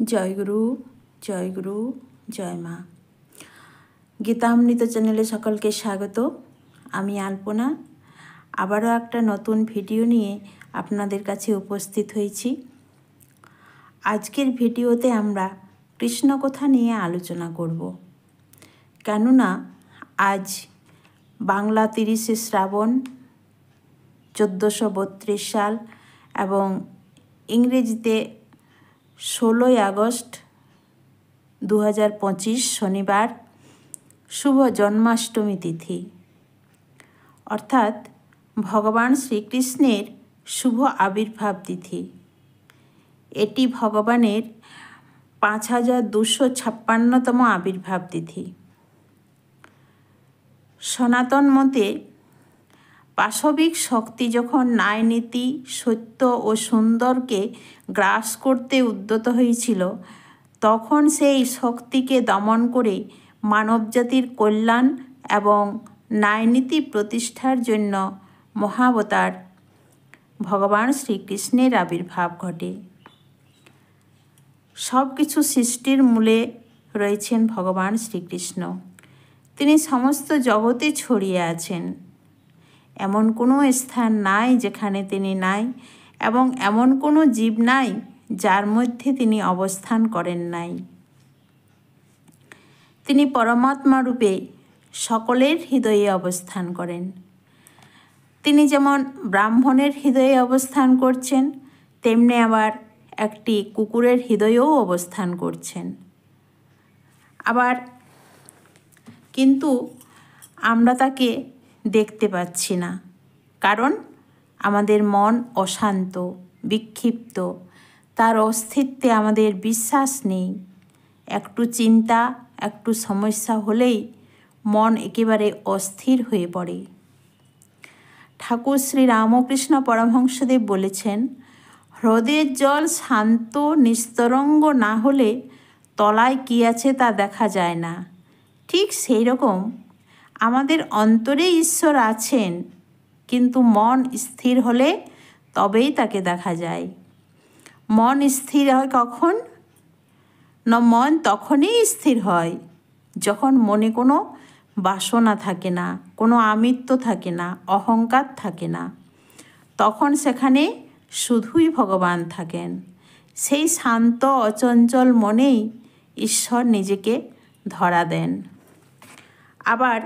জয়গুরু, জয়গুরু, জয় মা। গীতামৃত চ্যানেলে সকলকে স্বাগত। আমি আলপনা আবারও একটা নতুন ভিডিও নিয়ে আপনাদের কাছে উপস্থিত হয়েছি। আজকের ভিডিওতে আমরা কৃষ্ণকথা নিয়ে আলোচনা করব। কেননা আজ বাংলা 30শে শ্রাবণ 1432 সাল এবং ইংরেজিতে 16ই আগস্ট 2025 শনিবার শুভ জন্মাষ্টমী তিথি, অর্থাৎ ভগবান শ্রীকৃষ্ণের শুভ আবির্ভাব তিথি। এটি ভগবানের 5256তম আবির্ভাব তিথি। সনাতন মতে পাশবিক শক্তি যখন ন্যায়নীতি, সত্য ও সুন্দরকে গ্রাস করতে উদ্যত হয়েছিল, তখন সেই শক্তিকে দমন করে মানবজাতির কল্যাণ এবং ন্যায়নীতি প্রতিষ্ঠার জন্য মহাবতার ভগবান শ্রীকৃষ্ণের আবির্ভাব ঘটে। সব কিছু সৃষ্টির মূলে রয়েছেন ভগবান শ্রীকৃষ্ণ। তিনি সমস্ত জগতে ছড়িয়ে আছেন। এমন কোনো স্থান নাই যেখানে তিনি নাই, এবং এমন কোনো জীব নাই যার মধ্যে তিনি অবস্থান করেন নাই। তিনি পরমাত্মা রূপে সকলের হৃদয়ে অবস্থান করেন। তিনি যেমন ব্রাহ্মণের হৃদয়ে অবস্থান করছেন, তেমনি আবার একটি কুকুরের হৃদয়েও অবস্থান করছেন। আবার কিন্তু আমরা তাকে দেখতে পাচ্ছি না, কারণ আমাদের মন অশান্ত, বিক্ষিপ্ত, তার অস্তিত্বে আমাদের বিশ্বাস নেই। একটু চিন্তা, একটু সমস্যা হলেই মন একেবারে অস্থির হয়ে পড়ে। ঠাকুর শ্রী রামকৃষ্ণ পরমহংসদেব বলেছেন, হ্রদের জল শান্ত নিস্তরঙ্গ না হলে তলায় কী আছে তা দেখা যায় না। ঠিক সেই রকম আমাদের অন্তরে ঈশ্বর আছেন, কিন্তু মন স্থির হলে তবেই তাকে দেখা যায়। মন স্থির হয় কখন? না, মন তখনই স্থির হয় যখন মনে কোনো বাসনা থাকে না, কোনো আমিত্ব থাকে না, অহংকার থাকে না। তখন সেখানে শুধুই ভগবান থাকেন। সেই শান্ত অচঞ্চল মনেই ঈশ্বর নিজেকে ধরা দেন। আবার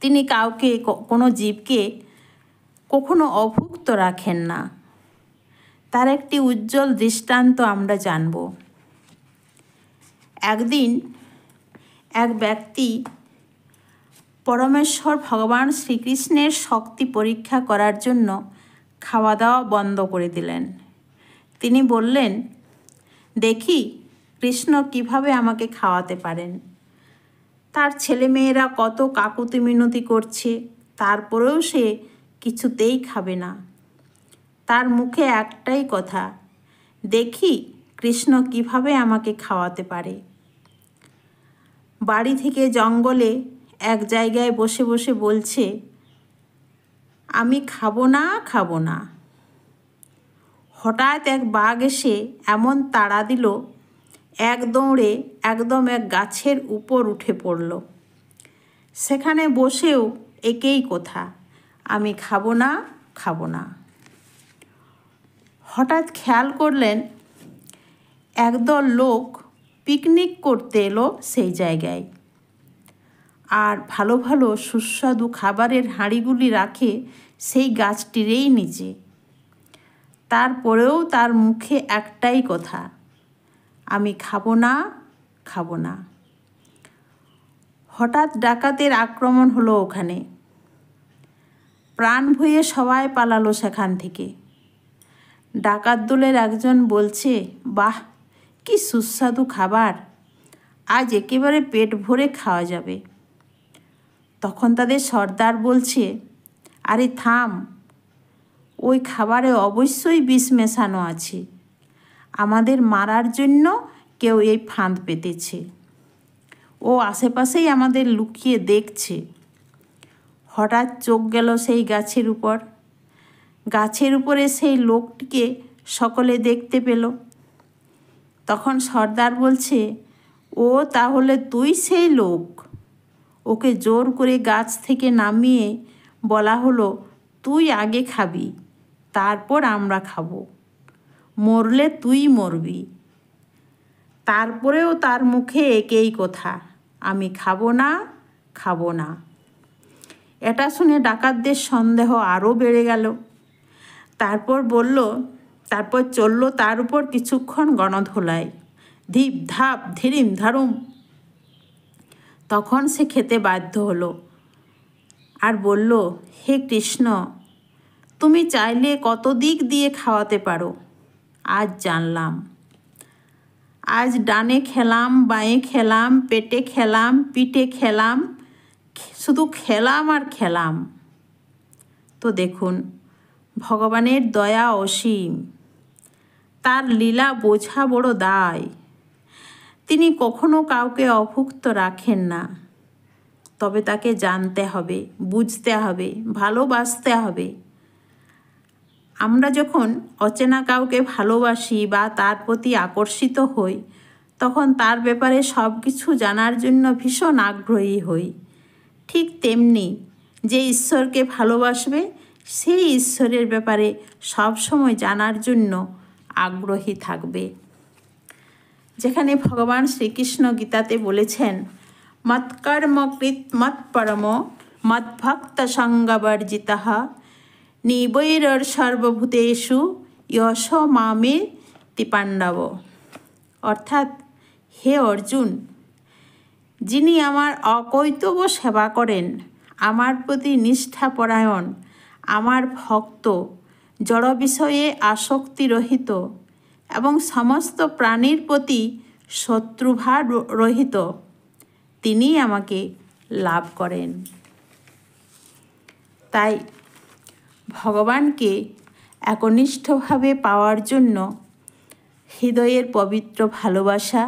তিনি কাউকে, কোনো জীবকে কখনো অভুক্ত রাখেন না। তার একটি উজ্জ্বল দৃষ্টান্ত আমরা জানব। একদিন এক ব্যক্তি পরমেশ্বর ভগবান শ্রীকৃষ্ণের শক্তি পরীক্ষা করার জন্য খাওয়া দাওয়া বন্ধ করে দিলেন। তিনি বললেন, দেখি কৃষ্ণ কিভাবে আমাকে খাওয়াতে পারেন। তার ছেলেমেয়েরা কত কাকুতি মিনতি করছে, তারপরেও সে কিছুতেই খাবে না। তার মুখে একটাই কথা, দেখি কৃষ্ণ কিভাবে আমাকে খাওয়াতে পারে। বাড়ি থেকে জঙ্গলে এক জায়গায় বসে বসে বলছে, আমি খাবো না, খাবো না। হঠাৎ এক বাঘ এসে এমন তাড়া দিল, এক দৌড়ে একদম এক গাছের উপর উঠে পড়ল। সেখানে বসেও একই কথা, আমি খাবো না, খাবো না। হঠাৎ খেয়াল করলেন একদল লোক পিকনিক করতে এলো সেই জায়গায়, আর ভালো ভালো সুস্বাদু খাবারের হাঁড়িগুলি রাখে সেই গাছটিরই নিচে। তারপরেও তার মুখে একটাই কথা, আমি খাবো না, খাবো না। হঠাৎ ডাকাতের আক্রমণ হলো ওখানে। প্রাণ ভয়ে সবাই পালালো সেখান থেকে। ডাকাত দলের একজন বলছে, বাহ, কি সুস্বাদু খাবার, আজ একেবারে পেট ভরে খাওয়া যাবে। তখন তাদের সর্দার বলছে, আরে থাম, ওই খাবারে অবশ্যই বিষ মেশানো আছে। আমাদের মারার জন্য কেউ এই ফাঁদ পেতেছে। ও আশেপাশেই আমাদের লুকিয়ে দেখছে। হঠাৎ চোখ গেল সেই গাছের উপর। গাছের উপরে সেই লোকটিকে সকলে দেখতে পেল। তখন সর্দার বলছে, ও তাহলে তুই সেই লোক। ওকে জোর করে গাছ থেকে নামিয়ে বলা হলো, তুই আগে খাবি, তারপর আমরা খাবো। মরলে তুই মরবি। তারপরেও তার মুখে একই কথা, আমি খাবো না, খাবো না। এটা শুনে ডাকাতদের সন্দেহ আরও বেড়ে গেল। তারপর চলল তার উপর কিছুক্ষণ গণধোলায়, ধিপ ধাপ ধিরিম ধারুম। তখন সে খেতে বাধ্য হলো আর বলল, হে কৃষ্ণ, তুমি চাইলে কত দিক দিয়ে খাওয়াতে পারো, আজ জানলাম। আজ ডানে খেলাম, বাঁয়ে খেলাম, পেটে খেলাম, পিঠে খেলাম, শুধু খেলাম আর খেলাম। তো দেখুন, ভগবানের দয়া অসীম, তার লীলা বোঝা বড় দায়। তিনি কখনো কাউকে অভুক্ত রাখেন না, তবে তাকে জানতে হবে, বুঝতে হবে, ভালোবাসতে হবে। আমরা যখন অচেনা কাউকে ভালোবাসি বা তার প্রতি আকর্ষিত হই, তখন তার ব্যাপারে সব কিছু জানার জন্য ভীষণ আগ্রহী হই। ঠিক তেমনি যে ঈশ্বরকে ভালোবাসবে, সেই ঈশ্বরের ব্যাপারে সবসময় জানার জন্য আগ্রহী থাকবে। যেখানে ভগবান শ্রীকৃষ্ণ গীতাতে বলেছেন, মৎকর্মকৃত মৎপরম মদ্ভক্ত সঙ্গবর্জিতঃ নিবৈরর সর্বভূতেষু যশ মামেতি পাণ্ডব। অর্থাৎ, হে অর্জুন, যিনি আমার অকৈতব সেবা করেন, আমার প্রতি নিষ্ঠাপরায়ণ, আমার ভক্ত, জড় বিষয়ে আসক্তিরহিত এবং সমস্ত প্রাণীর প্রতি শত্রুভাব রহিত, তিনিই আমাকে লাভ করেন। তাই ভগবানকে একনিষ্ঠভাবে পাওয়ার জন্য হৃদয়ের পবিত্র ভালোবাসা,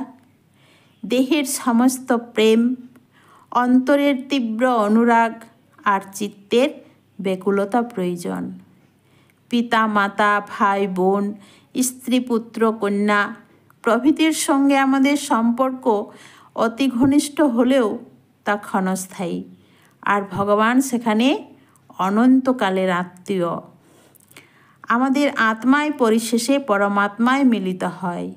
দেহের সমস্ত প্রেম, অন্তরের তীব্র অনুরাগ আর চিত্তের ব্যাকুলতা প্রয়োজন। পিতা মাতা, ভাই বোন, স্ত্রী পুত্র কন্যা প্রভৃতির সঙ্গে আমাদের সম্পর্ক অতি ঘনিষ্ঠ হলেও তা ক্ষণস্থায়ী, আর ভগবান সেখানে অনন্তকালের আত্মীয়। আমাদের আত্মায় পরিশেষে পরমাত্মায় মিলিত হয়,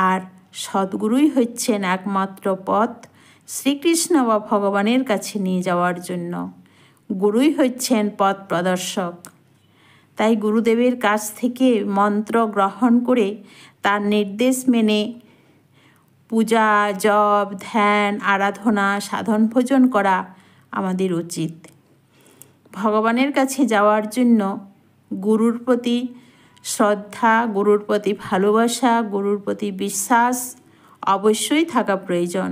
আর সদ্গুরুই হচ্ছেন একমাত্র পথ শ্রীকৃষ্ণ বা ভগবানের কাছে নিয়ে যাওয়ার জন্য। গুরুই হচ্ছেন পথ প্রদর্শক। তাই গুরুদেবের কাছ থেকে মন্ত্র গ্রহণ করে তার নির্দেশ মেনে পূজা, জপ, ধ্যান, আরাধনা, সাধন ভোজন করা আমাদের উচিত। ভগবানের কাছে যাওয়ার জন্য গুরুর প্রতি শ্রদ্ধা, গুরুর প্রতি ভালোবাসা, গুরুর প্রতি বিশ্বাস অবশ্যই থাকা প্রয়োজন।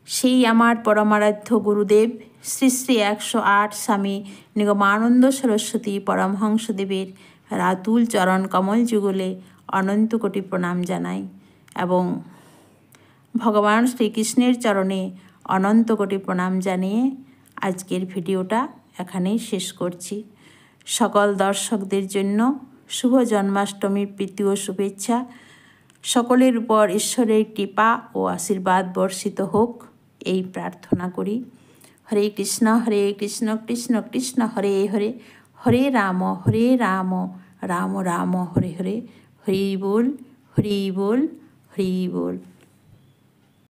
সেই আমার পরমারাধ্য গুরুদেব শ্রী শ্রী 108 স্বামী নিগমানন্দ সরস্বতী পরমহংসদেবের রাতুল চরণ কমল যুগলে অনন্ত কোটি প্রণাম জানাই এবং ভগবান শ্রীকৃষ্ণের চরণে অনন্ত কোটি প্রণাম জানিয়ে আজকের ভিডিওটা এখানেই শেষ করছি। সকল দর্শকদের জন্য শুভ জন্মাষ্টমীর প্রীতি ও শুভেচ্ছা। সকলের উপর ঈশ্বরের কৃপা ও আশীর্বাদ বর্ষিত হোক, এই প্রার্থনা করি। হরে কৃষ্ণ কৃষ্ণ কৃষ্ণ হরে হরে, হরে রাম রাম রাম হরে হরে। হরি বল, হরি বল, হরি বল।